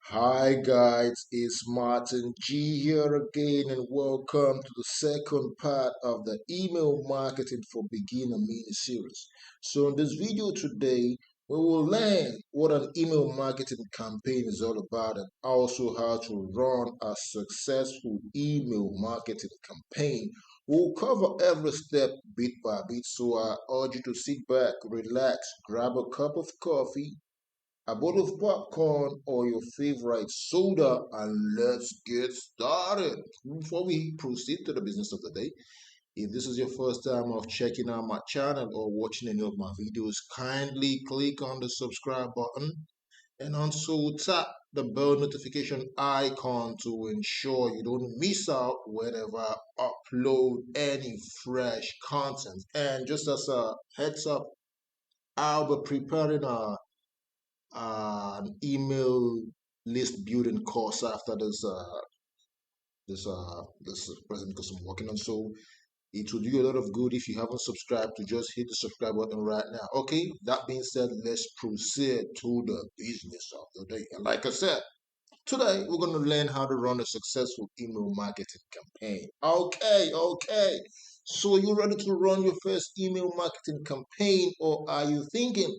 Hi guys, it's Martin G here again, and welcome to the second part of the email marketing for beginner mini series. So in this video today, we will learn what an email marketing campaign is all about and also how to run a successful email marketing campaign. We'll cover every step bit by bit, so I urge you to sit back, relax, grab a cup of coffee, a bottle of popcorn, or your favorite soda, and let's get started. Before we proceed to the business of the day, if this is your first time of checking out my channel or watching any of my videos, kindly click on the subscribe button and also tap the bell notification icon to ensure you don't miss out whenever I upload any fresh content. And just as a heads up, I'll be preparing an email list building course after this present because I'm working on. So it will do you a lot of good if you haven't subscribed to just hit the subscribe button right now. Okay, that being said, let's proceed to the business of the day. And like I said, today we're going to learn how to run a successful email marketing campaign. Okay. So you ready to run your first email marketing campaign, or are you thinking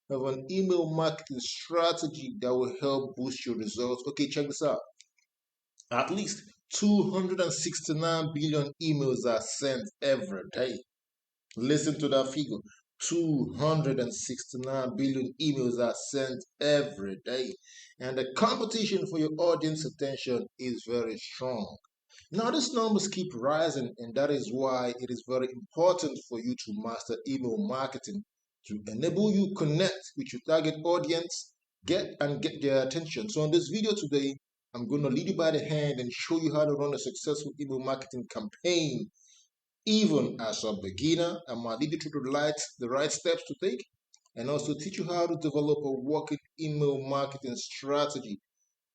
of an email marketing strategy that will help boost your results? Okay, check this out. At least 269 billion emails are sent every day. Listen to that figure. 269 billion emails are sent every day. And the competition for your audience attention is very strong. Now, these numbers keep rising, and that is why it is very important for you to master email marketing to enable you connect with your target audience, get their attention. So, in this video today, I'm going to lead you by the hand and show you how to run a successful email marketing campaign, even as a beginner. I'm going to lead you through the right steps to take, and also teach you how to develop a working email marketing strategy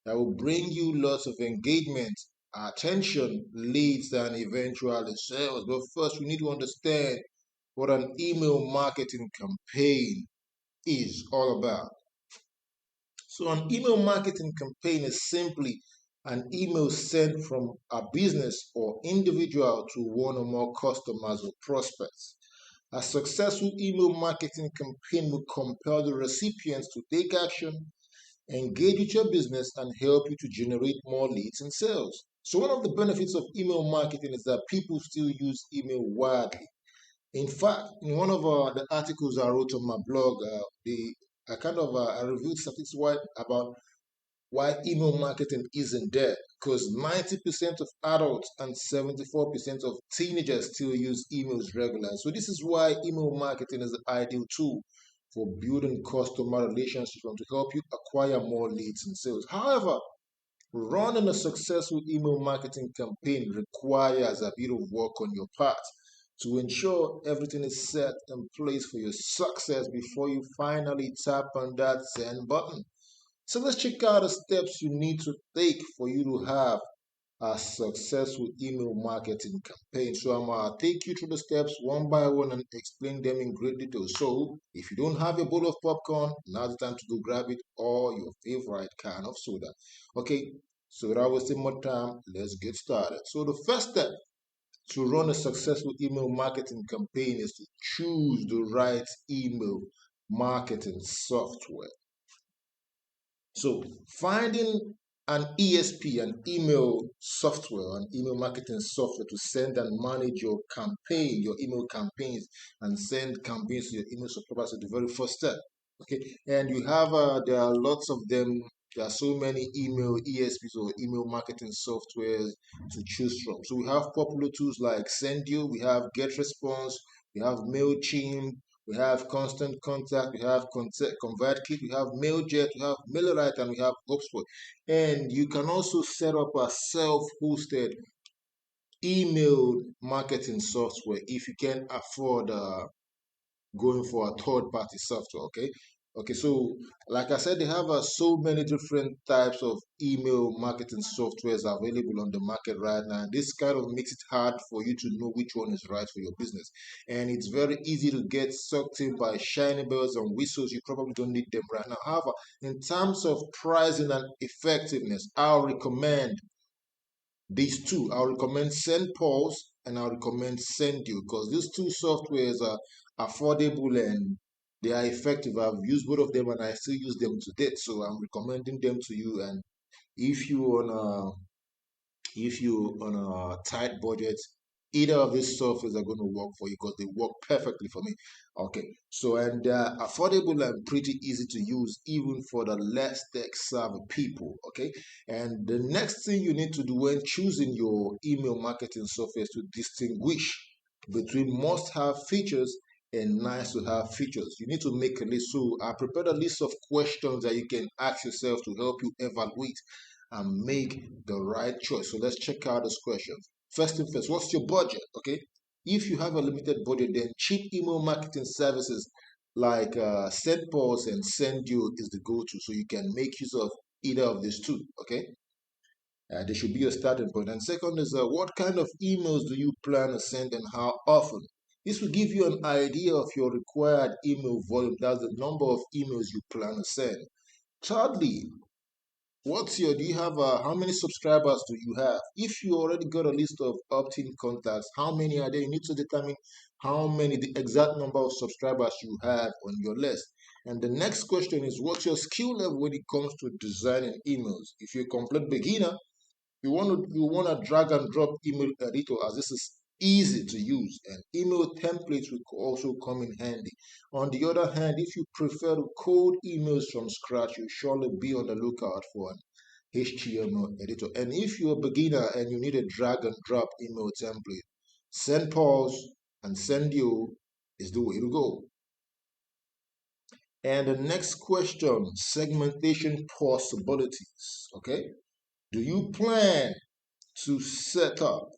that will bring you lots of engagement, attention, leads, and eventually sales. But first, we need to understand what an email marketing campaign is all about. So, an email marketing campaign is simply an email sent from a business or individual to one or more customers or prospects. A successful email marketing campaign will compel the recipients to take action, engage with your business, and help you to generate more leads and sales. So one of the benefits of email marketing is that people still use email widely. In fact, in one of the articles I wrote on my blog, I reviewed statistics about why email marketing isn't dead. Because 90% of adults and 74% of teenagers still use emails regularly. So this is why email marketing is the ideal tool for building customer relationships and to help you acquire more leads and sales. However, running a successful email marketing campaign requires a bit of work on your part to ensure everything is set in place for your success before you finally tap on that send button. So let's check out the steps you need to take for you to have a successful email marketing campaign. So I'm going to take you through the steps one by one and explain them in great detail. So if you don't have a bowl of popcorn, now's the time to go grab it, or your favorite kind of soda. Okay, so without wasting more time, let's get started. So the first step to run a successful email marketing campaign is to choose the right email marketing software. So finding an ESP, an email software, an email marketing software to send and manage your campaign, your email campaigns, and send campaigns to your email subscribers is the very first step. Okay, and you have there are lots of them. There are so many email ESPs or email marketing softwares to choose from. So we have popular tools like Sendio, we have GetResponse, we have MailChimp, we have Constant Contact, we have ConvertKit, we have MailJet, we have MailerLite, and we have HubSpot. And you can also set up a self-hosted email marketing software if you can afford going for a third-party software. Okay. Okay, so like I said, they have so many different types of email marketing softwares available on the market right now. This kind of makes it hard for you to know which one is right for your business. And it's very easy to get sucked in by shiny bells and whistles. You probably don't need them right now. However, in terms of pricing and effectiveness, I'll recommend these two. I'll recommend SendPulse and I'll recommend SendDue because these two softwares are affordable and they are effective. I've used both of them and I still use them to date. So I'm recommending them to you. And if you on if you on a tight budget, either of these softwares are going to work for you because they work perfectly for me. Okay, so and they're affordable and pretty easy to use even for the less tech savvy people. Okay, and the next thing you need to do when choosing your email marketing software is to distinguish between must have features and nice to have features. You need to make a list. So I prepared a list of questions that you can ask yourself to help you evaluate and make the right choice. So let's check out those questions. First thing first, what's your budget? Okay. If you have a limited budget, then cheap email marketing services like SendPulse and SendDue is the go-to. So you can make use of either of these two. Okay. They should be your starting point. And second is what kind of emails do you plan to send and how often? This will give you an idea of your required email volume. That's the number of emails you plan to send. Thirdly, do you have, how many subscribers do you have? If you already got a list of opt-in contacts, how many are there? You need to determine the exact number of subscribers you have on your list. And the next question is, what's your skill level when it comes to designing emails? If you're a complete beginner, you want to drag and drop email editor as this is easy to use and email templates will also come in handy. On the other hand, if you prefer to code emails from scratch, you surely be on the lookout for an HTML editor. And if you're a beginner and you need a drag and drop email template, SendPulse and SendDue is the way to go. And the next question, segmentation possibilities. Okay, do you plan to set up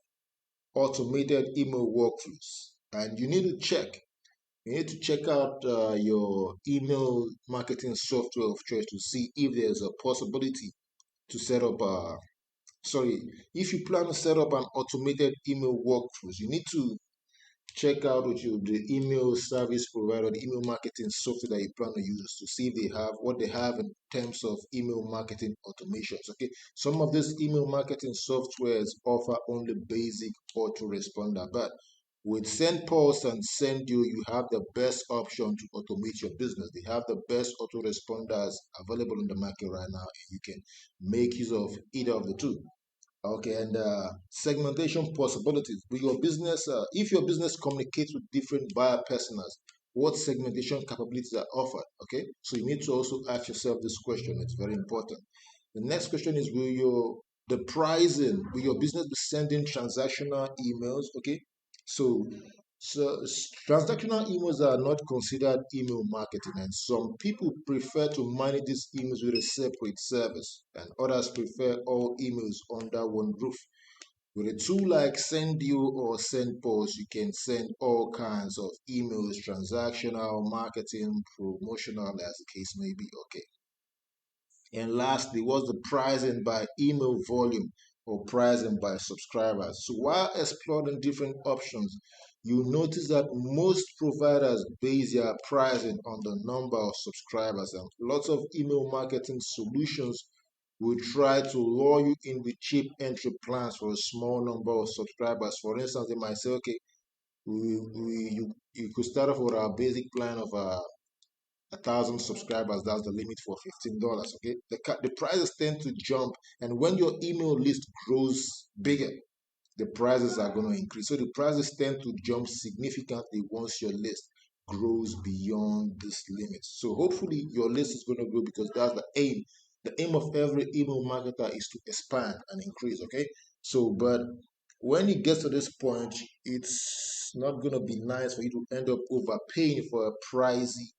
automated email workflows? And you need to check out your email marketing software of choice to see if there's a possibility to set up if you plan to set up an automated email workflows, you need to check out with the email service provider, the email marketing software that you plan to use to see if they have what they have in terms of email marketing automations. Okay, some of these email marketing softwares offer only basic autoresponder, but with SendPulse and SendDue, you have the best option to automate your business. They have the best autoresponders available in the market right now, and you can make use of either of the two. Okay, and segmentation possibilities. With your business, if your business communicates with different buyer personas, what segmentation capabilities are offered? Okay, so you need to also ask yourself this question. It's very important. The next question is: the pricing? Will your business be sending transactional emails? Okay, so transactional emails are not considered email marketing, and some people prefer to manage these emails with a separate service, and others prefer all emails under one roof. With a tool like SendDue or SendPulse, you can send all kinds of emails, transactional, marketing, promotional, as the case may be. Okay. And lastly, what's the pricing by email volume or pricing by subscribers? So while exploring different options, you notice that most providers base their pricing on the number of subscribers, and lots of email marketing solutions will try to lure you in with cheap entry plans for a small number of subscribers. For instance, they might say, okay, you could start off with our basic plan of 1,000 subscribers. That's the limit for $15. Okay, the prices tend to jump, and when your email list grows bigger, the prices are going to increase. So the prices tend to jump significantly once your list grows beyond this limit. So hopefully your list is going to grow because that's the aim. The aim of every email marketer is to expand and increase. Okay, so but when it gets to this point, it's not going to be nice for you to end up overpaying for a pricey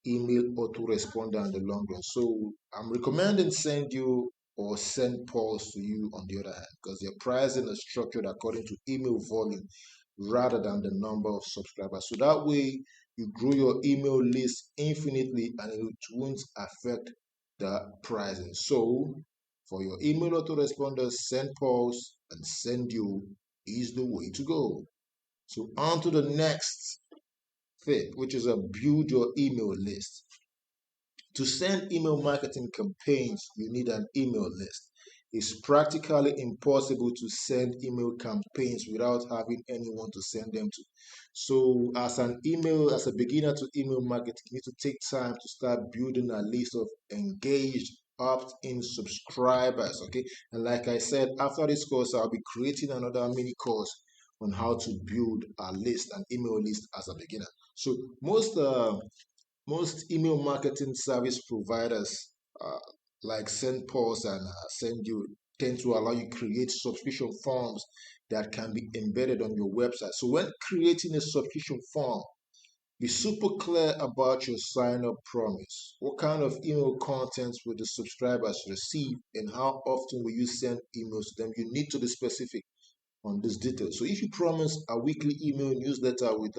email autoresponder in the long run. So I'm recommending SendDue or SendPulse to you on the other hand because their pricing is structured according to email volume rather than the number of subscribers. So that way you grow your email list infinitely and it won't affect the pricing. So for your email autoresponders, send pulse and send you is the way to go. So on to the next tip, which is a build your email list. To send email marketing campaigns, you need an email list. It's practically impossible to send email campaigns without having anyone to send them to. So, as a beginner to email marketing, you need to take time to start building a list of engaged opt-in subscribers. Okay, and like I said, after this course, I'll be creating another mini course on how to build a list, an email list as a beginner. So most email marketing service providers uh, like SendPulse and SendU tend to allow you create subscription forms that can be embedded on your website. So when creating a subscription form, be super clear about your sign up promise. What kind of email contents will the subscribers receive and how often will you send emails to them? You need to be specific on this detail. So if you promise a weekly email newsletter with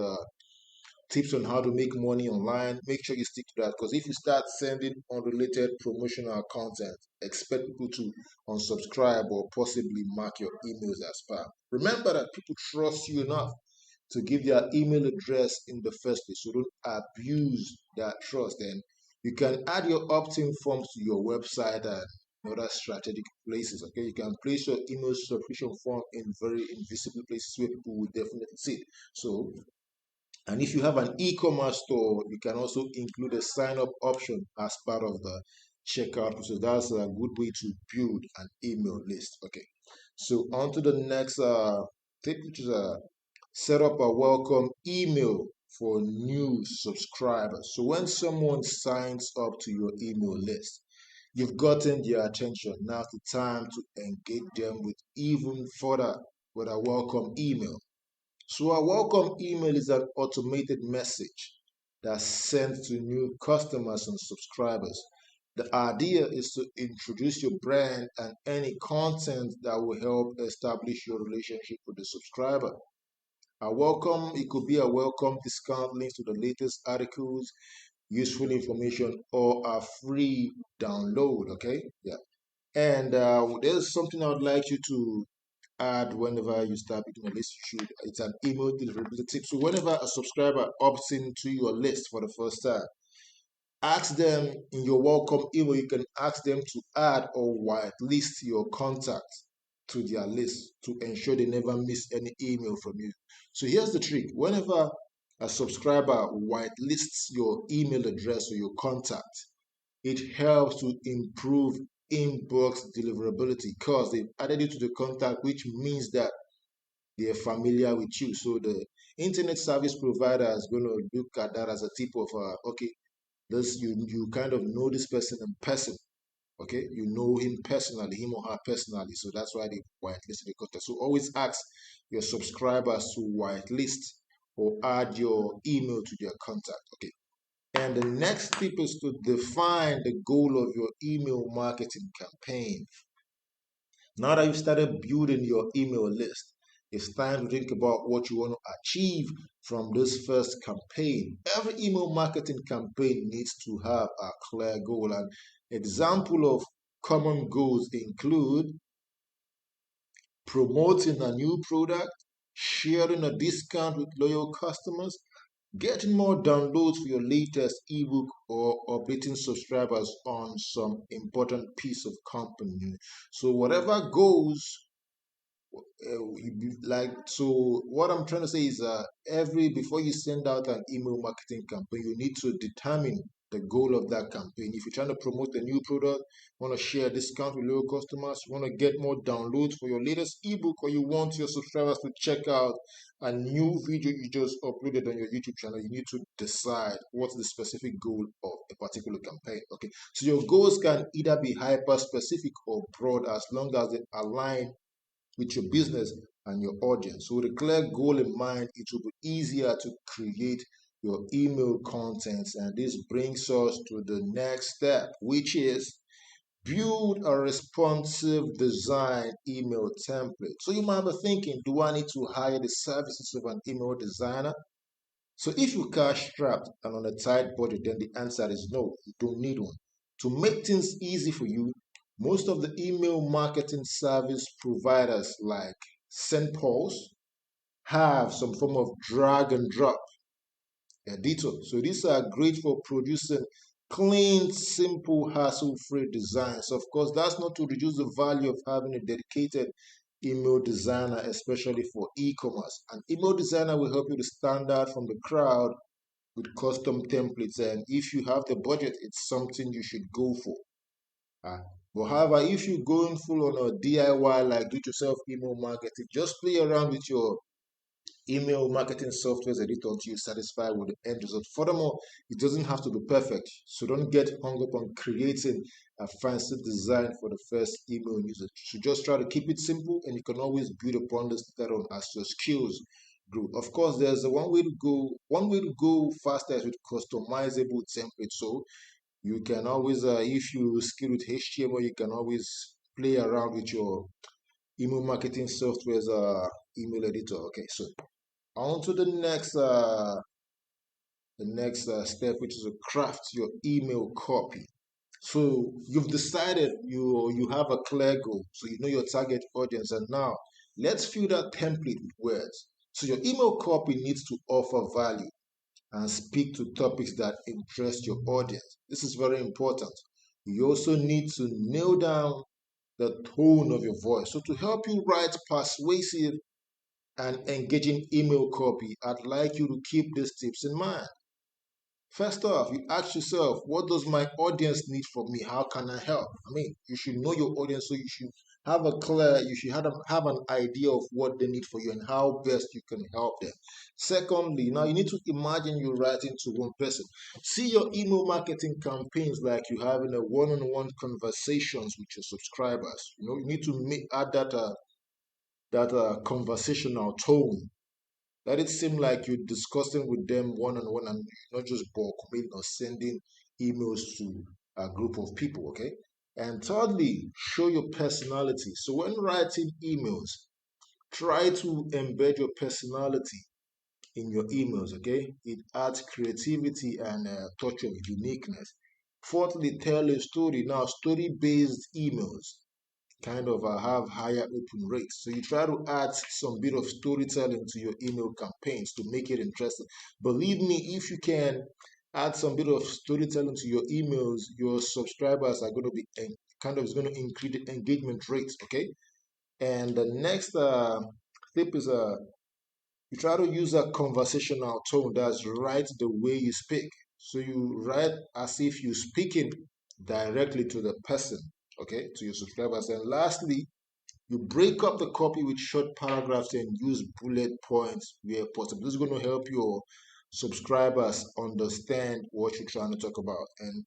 tips on how to make money online, make sure you stick to that, because if you start sending unrelated promotional content, expect people to unsubscribe or possibly mark your emails as spam. Remember that people trust you enough to give their email address in the first place, so don't abuse that trust. And you can add your opt-in forms to your website and other strategic places. Okay, you can place your email subscription form in very invisible places where people will definitely see it. So, and if you have an e-commerce store, you can also include a sign-up option as part of the checkout. So that's a good way to build an email list. Okay. So on to the next tip, which is set up a welcome email for new subscribers. So when someone signs up to your email list, you've gotten their attention. Now's the time to engage them with even further with a welcome email. So a welcome email is an automated message that's sent to new customers and subscribers. The idea is to introduce your brand and any content that will help establish your relationship with the subscriber. It could be a welcome discount link to the latest articles, useful information, or a free download. Okay, yeah. And there's something I would like you to add whenever you start building a list. It's an email deliverability tip. So whenever a subscriber opts into your list for the first time, ask them in your welcome email. You can ask them to add or whitelist your contact to their list to ensure they never miss any email from you. So here's the trick: whenever a subscriber whitelists your email address or your contact, it helps to improve inbox deliverability because they've added you to the contact, which means that they're familiar with you. So the internet service provider is going to look at that as a tip of okay, this you kind of know this person in person. Okay, you know him personally, him or her personally. So that's why they whitelist the contact. So always ask your subscribers to whitelist or add your email to their contact. Okay. And the next tip is to define the goal of your email marketing campaign. Now that you've started building your email list, it's time to think about what you want to achieve from this first campaign. Every email marketing campaign needs to have a clear goal. An example of common goals include promoting a new product, sharing a discount with loyal customers, getting more downloads for your latest ebook, or updating subscribers on some important piece of content. So whatever goes, so what I'm trying to say is every before you send out an email marketing campaign, you need to determine the goal of that campaign. If you're trying to promote a new product, want to share a discount with loyal customers, you want to get more downloads for your latest ebook, or you want your subscribers to check out a new video you just uploaded on your YouTube channel, you need to decide what's the specific goal of a particular campaign. Okay, so your goals can either be hyper specific or broad as long as they align with your business and your audience. So with a clear goal in mind, it will be easier to create your email contents. And this brings us to the next step, which is build a responsive design email template. So you might be thinking, do I need to hire the services of an email designer? So if you cash strapped and on a tight budget, then the answer is no, you don't need one. To make things easy for you, most of the email marketing service providers like SendPulse have some form of drag and drop editor. So these are great for producing clean, simple, hassle-free designs. Of course, that's not to reduce the value of having a dedicated email designer, especially for e-commerce. An email designer will help you to stand out from the crowd with custom templates. And if you have the budget, it's something you should go for. But however, if you're going full on a DIY, like do-it-yourself email marketing, just play around with your email marketing software editor until you're satisfied with the end result. Furthermore, it doesn't have to be perfect. So don't get hung up on creating a fancy design for the first email user. So just try to keep it simple, and you can always build upon this later on as your skills grow. Of course, there's a one way to go. One way to go faster is with customizable templates. So you can always, if you skill with HTML, you can always play around with your email marketing software's email editor. Okay, so on to the next step, which is to craft your email copy. So you've decided you have a clear goal, so you know your target audience, and now let's fill that template with words. So your email copy needs to offer value and speak to topics that interest your audience. This is very important. You also need to nail down the tone of your voice. So to help you write persuasive and engaging email copy, I'd like you to keep these tips in mind. First off, you ask yourself, what does my audience need from me? How can I help? I mean, you should know your audience, so you should have an idea of what they need for you and how best you can help them. Secondly, now you need to imagine you're writing to one person. See your email marketing campaigns like you having a one-on-one conversations with your subscribers. You need to add that conversational tone. Let it seem like you're discussing with them one on one and not just bulk mailing or sending emails to a group of people, okay? And thirdly, show your personality. So when writing emails, try to embed your personality in your emails, okay? It adds creativity and a touch of uniqueness. Fourthly, tell a story. Now, story-based emails kind of have higher open rates. So you try to add some bit of storytelling to your email campaigns to make it interesting. Believe me, if you can add some bit of storytelling to your emails, your subscribers are going to be kind of is going to increase the engagement rates. Okay, and the next tip is you try to use a conversational tone. That's write the way you speak. So you write as if you're speaking directly to the person, okay, to your subscribers. And lastly, you break up the copy with short paragraphs and use bullet points where possible. This is going to help your subscribers understand what you're trying to talk about. And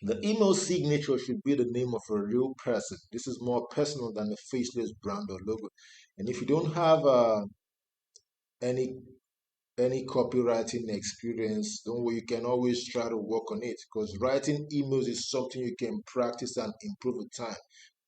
the email signature should be the name of a real person. This is more personal than a faceless brand or logo. And if you don't have any copywriting experience, don't worry, you can always try to work on it, because writing emails is something you can practice and improve with time.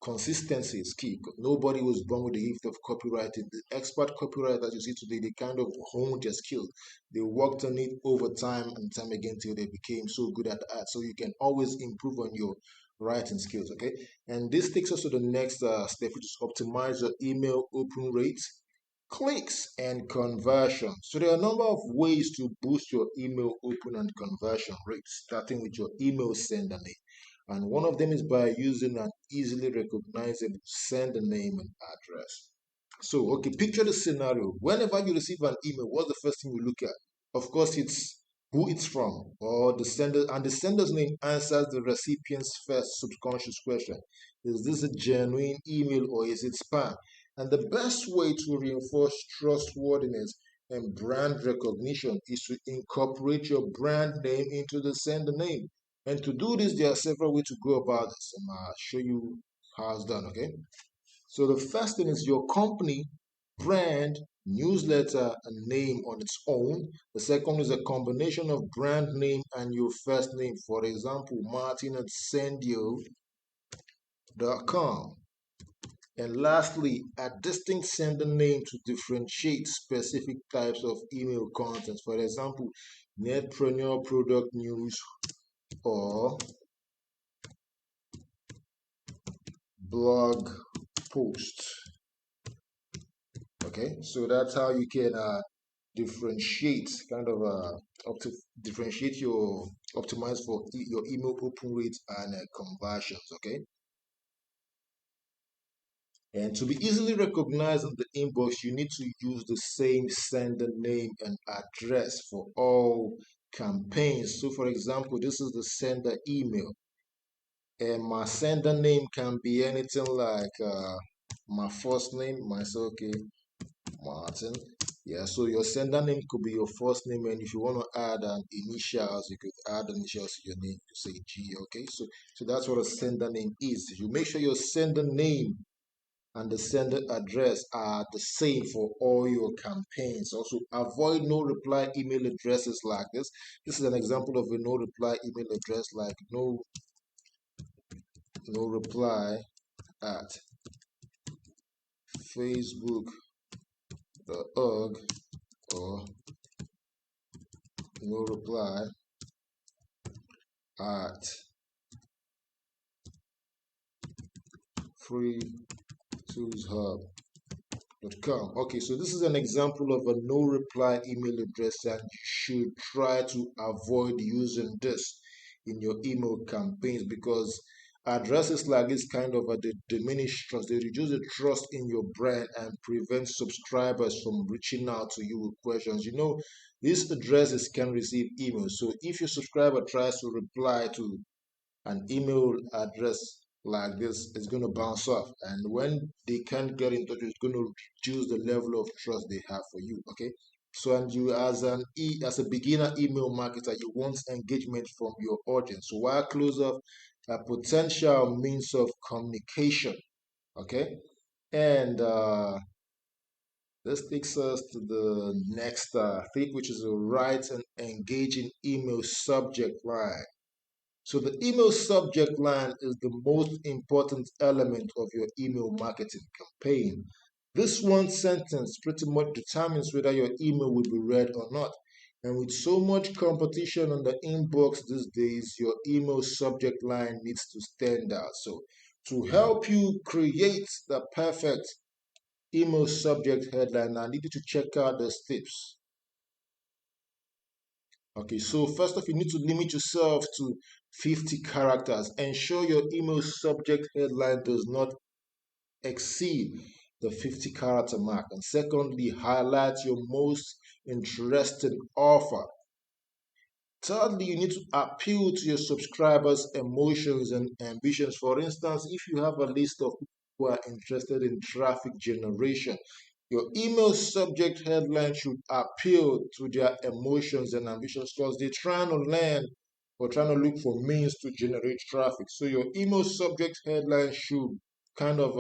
Consistency is key. Nobody was born with the gift of copywriting. The expert copywriters you see today, they kind of honed their skills. They worked on it over time and time again till they became so good at that. So you can always improve on your writing skills, okay? And this takes us to the next step, which is optimize your email open rates, clicks, and conversion. So there are a number of ways to boost your email open and conversion rates, starting with your email sender name. And one of them is by using an easily recognizable sender name and address. So, okay, picture the scenario. Whenever you receive an email, what's the first thing you look at? Of course, it's who it's from or the sender, and the sender's name answers the recipient's first subconscious question. Is this a genuine email or is it spam? And the best way to reinforce trustworthiness and brand recognition is to incorporate your brand name into the sender name. And to do this, there are several ways to go about this. And I'll show you how it's done, okay? So the first thing is your company, brand, newsletter, and name on its own. The second is a combination of brand name and your first name. For example, Martin at Sendio.com. And lastly, a distinct sender name to differentiate specific types of email contents. For example, Netpreneur product news or blog post. Okay, so that's how you can differentiate kind of differentiate your optimize for your email open rates and conversions. Okay, and to be easily recognized in the inbox, you need to use the same sender name and address for all campaigns. So, for example, this is the sender email, and my sender name can be anything like my first name, myself, okay, Martin. Yeah, so your sender name could be your first name, and if you want to add an initials, you could add initials to your name. You say G. Okay, so that's what a sender name is. You make sure your sender name and the sender address are the same for all your campaigns. Also, avoid no reply email addresses like this. This is an example of a no reply email address, like no reply at facebook.org or no reply at freetoolshub.com. Okay, so this is an example of a no reply email address, and you should try to avoid using this in your email campaigns because addresses like this kind of diminish trust. They reduce the trust in your brand and prevent subscribers from reaching out to you with questions. You know, these addresses can receive emails. So if your subscriber tries to reply to an email address like this, is going to bounce off, and when they can't get in touch, it's going to reduce the level of trust they have for you. Okay, so and you as a beginner email marketer, you want engagement from your audience. So while close off a potential means of communication. Okay, and this takes us to the next thing, which is a right and engaging email subject line. So the email subject line is the most important element of your email marketing campaign. This one sentence pretty much determines whether your email will be read or not. And with so much competition on the inbox these days, your email subject line needs to stand out. So to help you create the perfect email subject headline, I need you to check out the tips. Okay, so first off, you need to limit yourself to 50 characters. Ensure your email subject headline does not exceed the 50 character mark. And secondly, highlight your most interesting offer. Thirdly, you need to appeal to your subscribers' emotions and ambitions. For instance, if you have a list of people who are interested in traffic generation, your email subject headline should appeal to their emotions and ambitions because they're trying to learn or trying to look for means to generate traffic. So your email subject headline should kind of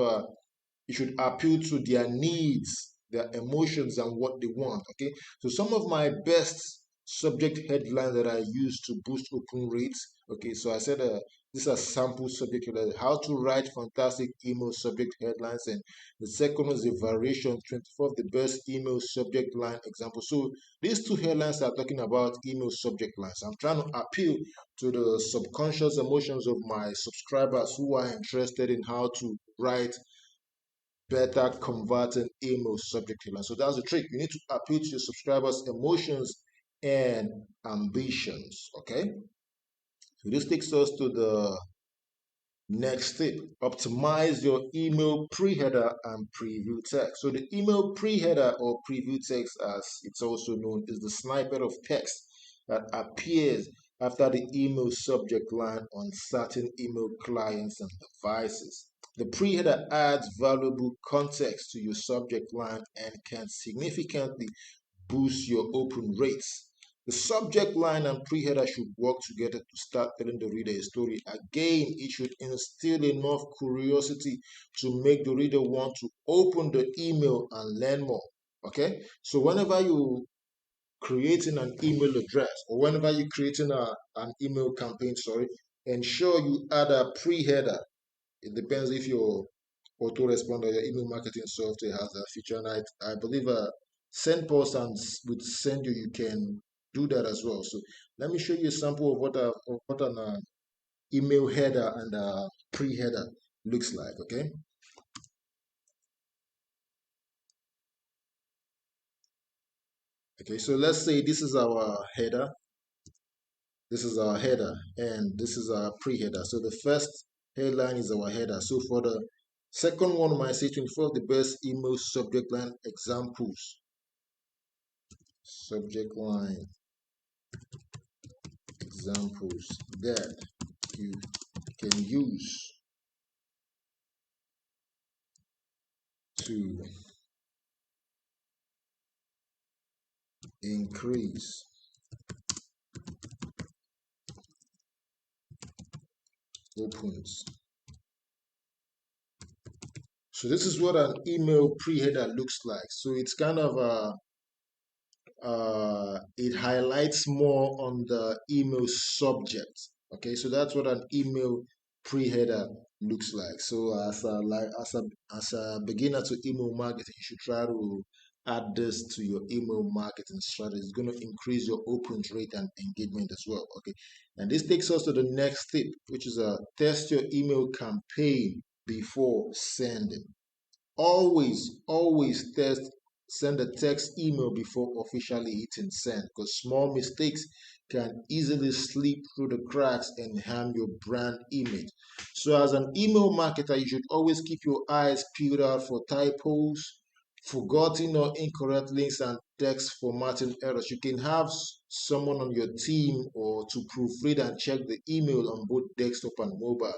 it should appeal to their needs, their emotions, and what they want. Okay, so some of my best subject headlines that I use to boost open rates. Okay, so I said these are sample subject headlines. How to write fantastic email subject headlines, and the second one is a variation 24 of the best email subject line example. So these two headlines are talking about email subject lines. I'm trying to appeal to the subconscious emotions of my subscribers who are interested in how to write better converting email subject line. So that's the trick. You need to appeal to your subscribers' emotions and ambitions. Okay. So this takes us to the next tip. Optimize your email pre-header and preview text. So the email pre-header or preview text, as it's also known, is the snippet of text that appears after the email subject line on certain email clients and devices. The pre-header adds valuable context to your subject line and can significantly boost your open rates. The subject line and pre-header should work together to start telling the reader a story. Again, it should instill enough curiosity to make the reader want to open the email and learn more. Okay, so whenever you creating an email address or whenever you're creating an email campaign, ensure you add a pre-header. It depends if you're autoresponder, your email marketing software has that feature, and I believe send post and with send you can do that as well. So let me show you a sample of what an email header and pre-header looks like. Okay, so let's say this is our header, and this is our pre-header. So the first headline is our header. So for the second one, my say 24 the best email subject line examples. Subject line examples that you can use to increase opens. So this is what an email pre-header looks like. So it's kind of it highlights more on the email subject. Okay, so that's what an email pre-header looks like. So as a beginner to email marketing, you should try to add this to your email marketing strategy. It's going to increase your open rate and engagement as well. Okay, and this takes us to the next tip, which is test your email campaign before sending. Always send a text email before officially hitting send, because small mistakes can easily slip through the cracks and harm your brand image. So as an email marketer, you should always keep your eyes peeled out for typos, forgotten or incorrect links, and text formatting errors. You can have someone on your team or to proofread and check the email on both desktop and mobile.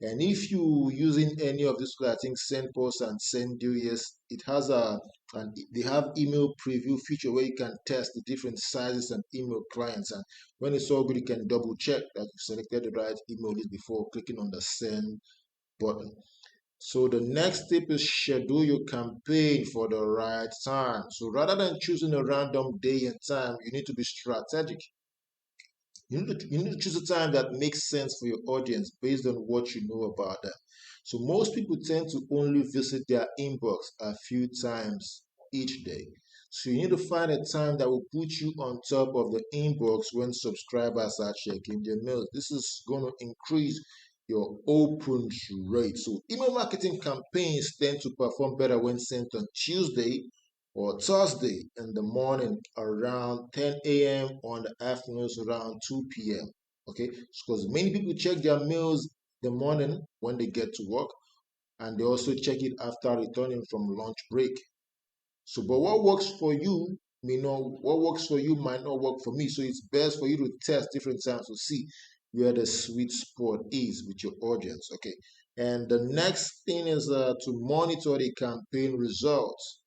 And if you using any of these, I think SendPost and SendDue, yes, it has and they have email preview feature where you can test the different sizes and email clients. And when it's all good, you can double check that you selected the right email list before clicking on the send button. So the next tip is schedule your campaign for the right time. So rather than choosing a random day and time, you need to be strategic. You need to choose a time that makes sense for your audience based on what you know about them. So most people tend to only visit their inbox a few times each day. So you need to find a time that will put you on top of the inbox when subscribers are checking their mails. This is going to increase your open rate. So email marketing campaigns tend to perform better when sent on Tuesday or Thursday in the morning around 10 a.m. or in the afternoons around 2 p.m. Okay, because many people check their mails the morning when they get to work, and they also check it after returning from lunch break. So, but what works for you what works for you might not work for me. So it's best for you to test different times to see where the sweet spot is with your audience. Okay, and the next thing is to monitor the campaign results.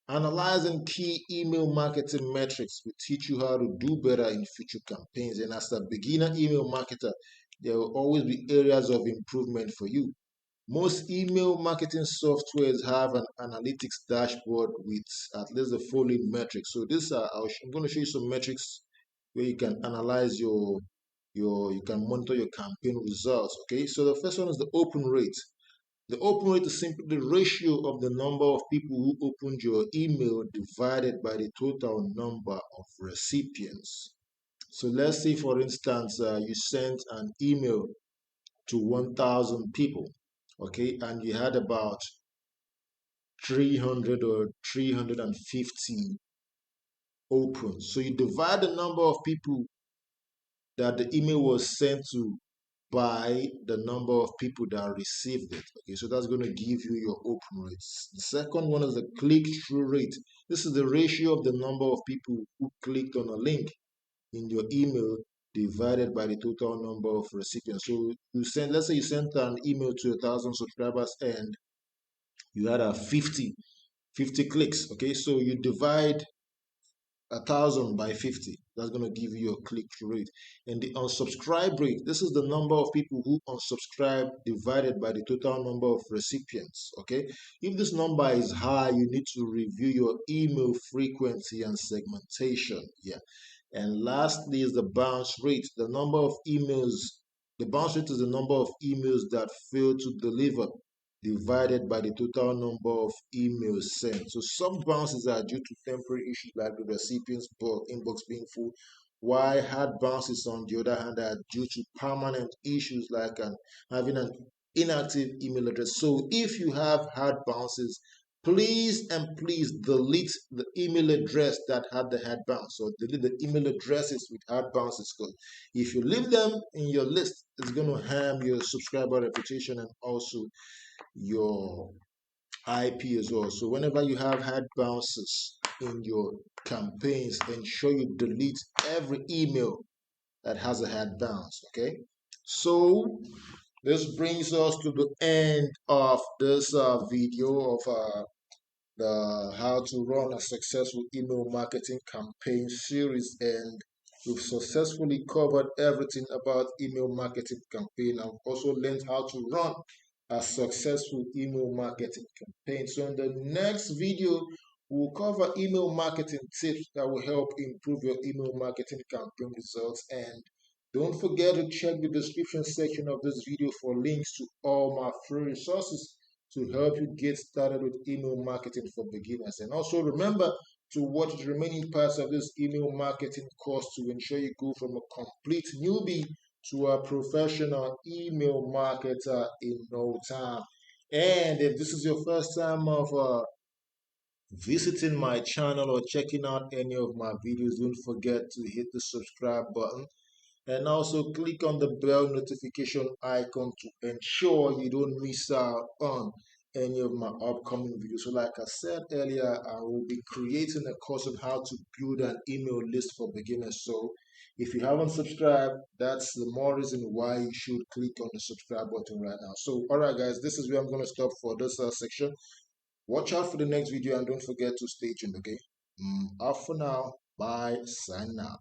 Analyzing key email marketing metrics will teach you how to do better in future campaigns. And as a beginner email marketer, there will always be areas of improvement for you. Most email marketing softwares have an analytics dashboard with at least the following metrics. So this I'm going to show you some metrics where you can analyze you can monitor your campaign results. Okay, so the first one is the open rate. The open rate is simply the ratio of the number of people who opened your email divided by the total number of recipients. So let's say, for instance, you sent an email to 1,000 people, okay, and you had about 300 or 350 opens. So you divide the number of people that the email was sent to by the number of people that received it. Okay, so that's going to give you your open rates. The second one is the click-through rate. This is the ratio of the number of people who clicked on a link in your email divided by the total number of recipients. So let's say you sent an email to 1,000 subscribers and you had a 50 clicks. Okay, so you divide 1,000 by 50. That's going to give you your click-through rate. And the unsubscribe rate, this is the number of people who unsubscribe divided by the total number of recipients. Okay, if this number is high, you need to review your email frequency and segmentation. Yeah. And lastly is the bounce rate. The bounce rate is the number of emails that fail to deliver divided by the total number of emails sent. So some bounces are due to temporary issues like the recipient's inbox being full, while hard bounces, on the other hand, are due to permanent issues like having an inactive email address. So if you have hard bounces, please and please delete the email address that had the hard bounce, or delete the email addresses with hard bounces, because if you leave them in your list, it's going to harm your subscriber reputation and also your IP as well. So whenever you have hard bounces in your campaigns, ensure you delete every email that has a hard bounce. Okay. So this brings us to the end of this video of the how to run a successful email marketing campaign series, and we've successfully covered everything about email marketing campaign. I've also learned how to run a successful email marketing campaign. So in the next video, we'll cover email marketing tips that will help improve your email marketing campaign results. And don't forget to check the description section of this video for links to all my free resources to help you get started with email marketing for beginners. And also remember to watch the remaining parts of this email marketing course to ensure you go from a complete newbie to a professional email marketer in no time. And if this is your first time of visiting my channel or checking out any of my videos, don't forget to hit the subscribe button and also click on the bell notification icon to ensure you don't miss out on any of my upcoming videos. So like I said earlier, I will be creating a course on how to build an email list for beginners. So if you haven't subscribed, that's the more reason why you should click on the subscribe button right now. So all right guys, this is where I'm going to stop for this section. Watch out for the next video and don't forget to stay tuned. Okay, off for now. Bye, sign out.